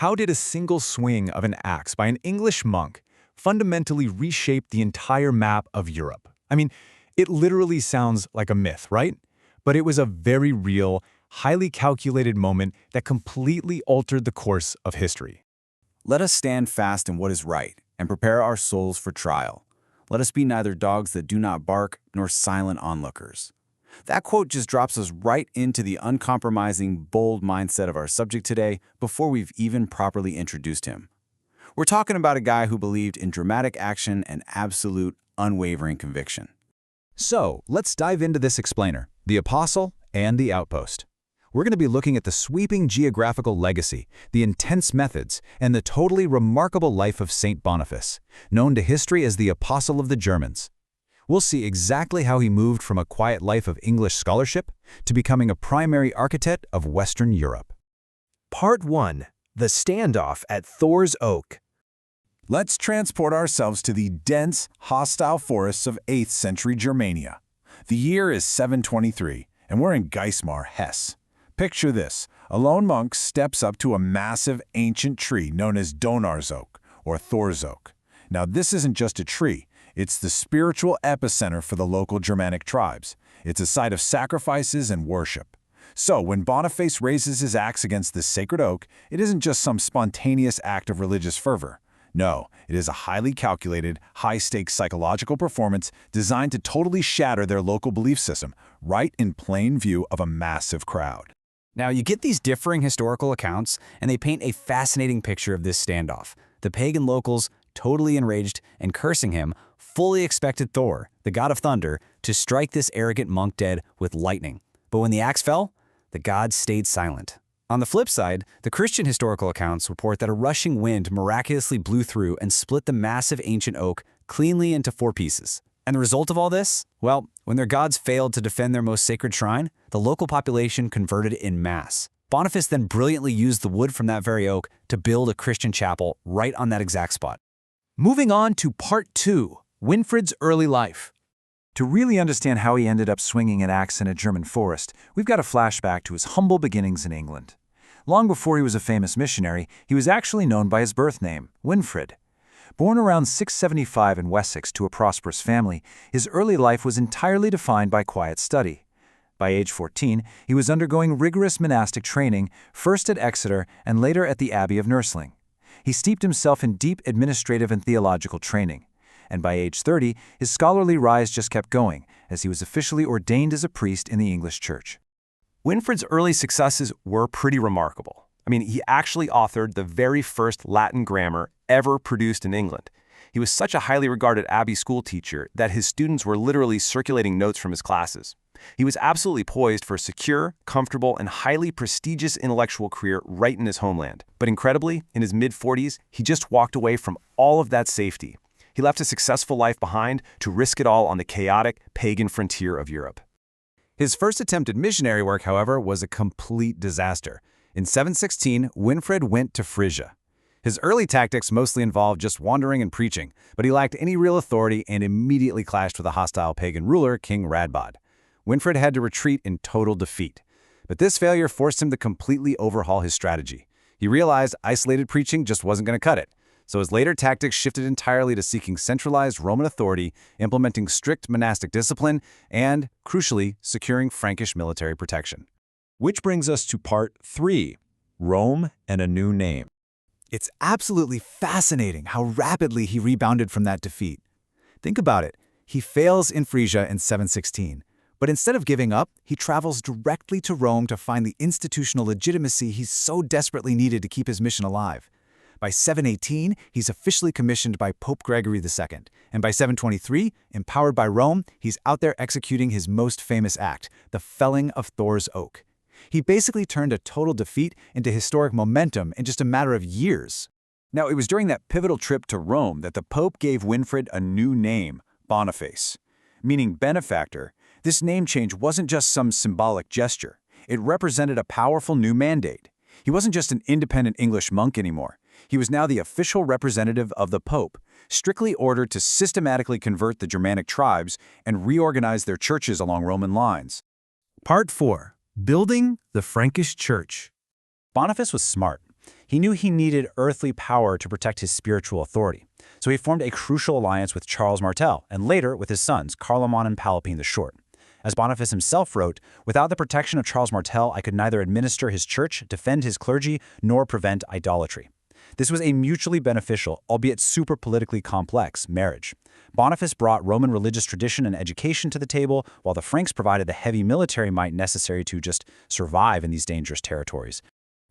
How did a single swing of an axe by an English monk fundamentally reshape the entire map of Europe? I mean, it literally sounds like a myth, right? But it was a very real, highly calculated moment that completely altered the course of history. Let us stand fast in what is right and prepare our souls for trial. Let us be neither dogs that do not bark nor silent onlookers. That quote just drops us right into the uncompromising, bold mindset of our subject today before we've even properly introduced him. We're talking about a guy who believed in dramatic action and absolute, unwavering conviction. So, let's dive into this explainer, the Apostle and the Outpost. We're going to be looking at the sweeping geographical legacy, the intense methods, and the totally remarkable life of Saint Boniface, known to history as the Apostle of the Germans. We'll see exactly how he moved from a quiet life of English scholarship to becoming a primary architect of Western Europe. Part 1. The Standoff at Thor's Oak. Let's transport ourselves to the dense, hostile forests of 8th century Germania. The year is 723, and we're in Geismar, Hesse. Picture this: a lone monk steps up to a massive ancient tree known as Donar's Oak, or Thor's Oak. Now, this isn't just a tree. It's the spiritual epicenter for the local Germanic tribes. It's a site of sacrifices and worship. So, when Boniface raises his axe against this sacred oak, it isn't just some spontaneous act of religious fervor. No, it is a highly calculated, high-stakes psychological performance designed to totally shatter their local belief system, right in plain view of a massive crowd. Now, you get these differing historical accounts, and they paint a fascinating picture of this standoff. The pagan locals, totally enraged and cursing him, fully expected Thor, the god of thunder, to strike this arrogant monk dead with lightning. But when the axe fell, the gods stayed silent. On the flip side, the Christian historical accounts report that a rushing wind miraculously blew through and split the massive ancient oak cleanly into 4 pieces. And the result of all this? Well, when their gods failed to defend their most sacred shrine, the local population converted en masse. Boniface then brilliantly used the wood from that very oak to build a Christian chapel right on that exact spot. Moving on to Part 2. Winfrid's early life. To really understand how he ended up swinging an axe in a German forest, we've got to flashback to his humble beginnings in England. Long before he was a famous missionary, he was actually known by his birth name, Winfrid. Born around 675 in Wessex to a prosperous family, his early life was entirely defined by quiet study. By age 14, he was undergoing rigorous monastic training, first at Exeter and later at the Abbey of Nursling. He steeped himself in deep administrative and theological training. And by age 30, his scholarly rise just kept going, as he was officially ordained as a priest in the English Church. Winfrid's early successes were pretty remarkable. I mean, he actually authored the very first Latin grammar ever produced in England. He was such a highly regarded Abbey school teacher that his students were literally circulating notes from his classes. He was absolutely poised for a secure, comfortable, and highly prestigious intellectual career right in his homeland. But incredibly, in his mid-40s, he just walked away from all of that safety. He left a successful life behind to risk it all on the chaotic, pagan frontier of Europe. His first attempt at missionary work, however, was a complete disaster. In 716, Winfrid went to Frisia. His early tactics mostly involved just wandering and preaching, but he lacked any real authority and immediately clashed with a hostile pagan ruler, King Radbod. Winfrid had to retreat in total defeat. But this failure forced him to completely overhaul his strategy. He realized isolated preaching just wasn't going to cut it. So his later tactics shifted entirely to seeking centralized Roman authority, implementing strict monastic discipline, and, crucially, securing Frankish military protection. Which brings us to Part 3, Rome and a New Name. It's absolutely fascinating how rapidly he rebounded from that defeat. Think about it. He fails in Frisia in 716. But instead of giving up, he travels directly to Rome to find the institutional legitimacy he so desperately needed to keep his mission alive. By 718, he's officially commissioned by Pope Gregory II, and by 723, empowered by Rome, he's out there executing his most famous act, the felling of Thor's Oak. He basically turned a total defeat into historic momentum in just a matter of years. Now, it was during that pivotal trip to Rome that the Pope gave Winfrid a new name, Boniface. Meaning benefactor, this name change wasn't just some symbolic gesture. It represented a powerful new mandate. He wasn't just an independent English monk anymore. He was now the official representative of the Pope, strictly ordered to systematically convert the Germanic tribes and reorganize their churches along Roman lines. Part 4. Building the Frankish Church. Boniface was smart. He knew he needed earthly power to protect his spiritual authority. So he formed a crucial alliance with Charles Martel, and later with his sons, Carloman and Palapine the Short. As Boniface himself wrote, "Without the protection of Charles Martel, I could neither administer his church, defend his clergy, nor prevent idolatry." This was a mutually beneficial, albeit super politically complex, marriage. Boniface brought Roman religious tradition and education to the table, while the Franks provided the heavy military might necessary to just survive in these dangerous territories.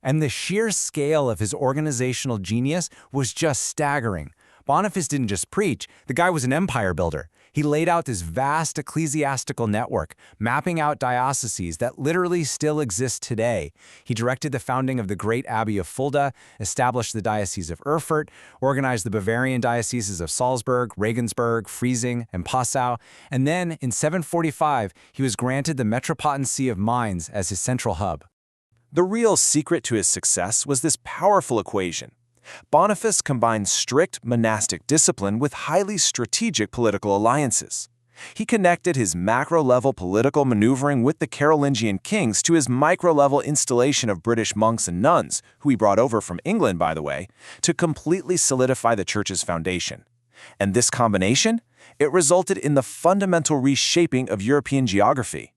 And the sheer scale of his organizational genius was just staggering. Boniface didn't just preach, the guy was an empire builder. He laid out this vast ecclesiastical network, mapping out dioceses that literally still exist today. He directed the founding of the Great Abbey of Fulda, established the Diocese of Erfurt, organized the Bavarian dioceses of Salzburg, Regensburg, Freising, and Passau, and then, in 745, he was granted the Metropolitan See of Mainz as his central hub. The real secret to his success was this powerful equation. Boniface combined strict monastic discipline with highly strategic political alliances. He connected his macro-level political maneuvering with the Carolingian kings to his micro-level installation of British monks and nuns, who he brought over from England, by the way, to completely solidify the church's foundation. And this combination? It resulted in the fundamental reshaping of European geography.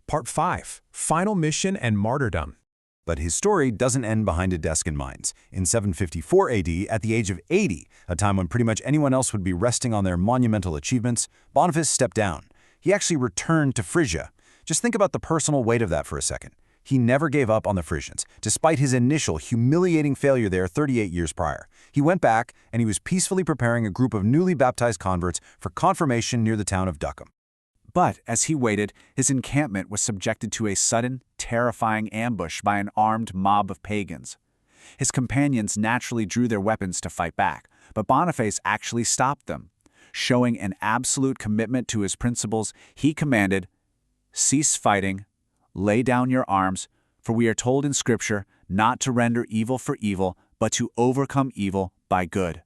Part 5. Final Mission and Martyrdom. But his story doesn't end behind a desk in Mainz. In 754 AD, at the age of 80, a time when pretty much anyone else would be resting on their monumental achievements, Boniface stepped down. He actually returned to Frisia. Just think about the personal weight of that for a second. He never gave up on the Frisians, despite his initial humiliating failure there 38 years prior. He went back, and he was peacefully preparing a group of newly baptized converts for confirmation near the town of Duckham. But as he waited, his encampment was subjected to a sudden, terrifying ambush by an armed mob of pagans. His companions naturally drew their weapons to fight back, but Boniface actually stopped them. Showing an absolute commitment to his principles, he commanded, "Cease fighting, lay down your arms, for we are told in Scripture not to render evil for evil, but to overcome evil by good."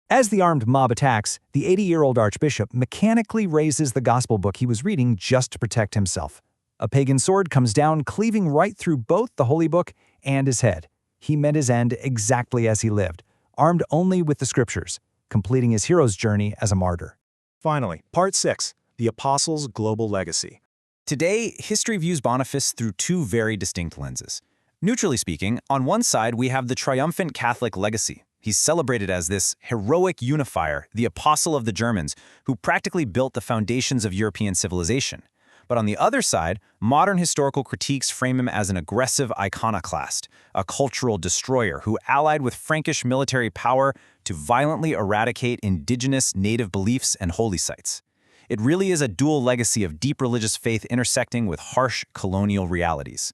As the armed mob attacks, the 80-year-old archbishop mechanically raises the gospel book he was reading just to protect himself. A pagan sword comes down, cleaving right through both the holy book and his head. He met his end exactly as he lived, armed only with the scriptures, completing his hero's journey as a martyr. Finally, Part 6. The Apostle's Global Legacy. Today, history views Boniface through two very distinct lenses. Neutrally speaking, on one side we have the triumphant Catholic legacy. He's celebrated as this heroic unifier, the apostle of the Germans, who practically built the foundations of European civilization. But on the other side, modern historical critiques frame him as an aggressive iconoclast, a cultural destroyer who allied with Frankish military power to violently eradicate indigenous native beliefs and holy sites. It really is a dual legacy of deep religious faith intersecting with harsh colonial realities.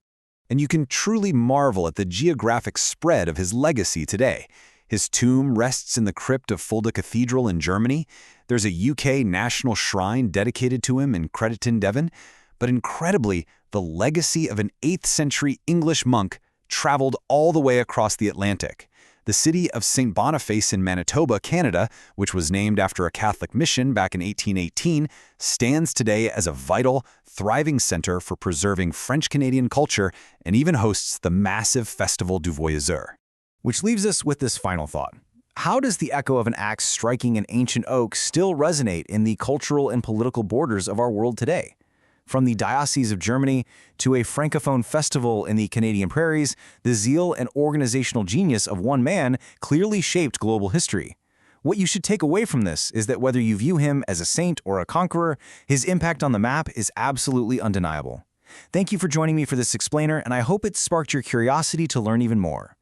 And you can truly marvel at the geographic spread of his legacy today. His tomb rests in the crypt of Fulda Cathedral in Germany. There's a UK national shrine dedicated to him in Crediton, Devon. But incredibly, the legacy of an 8th century English monk traveled all the way across the Atlantic. The city of St. Boniface in Manitoba, Canada, which was named after a Catholic mission back in 1818, stands today as a vital, thriving center for preserving French-Canadian culture and even hosts the massive Festival du Voyageur. Which leaves us with this final thought. How does the echo of an axe striking an ancient oak still resonate in the cultural and political borders of our world today? From the Diocese of Germany to a Francophone festival in the Canadian prairies, the zeal and organizational genius of one man clearly shaped global history. What you should take away from this is that whether you view him as a saint or a conqueror, his impact on the map is absolutely undeniable. Thank you for joining me for this explainer, and I hope it sparked your curiosity to learn even more.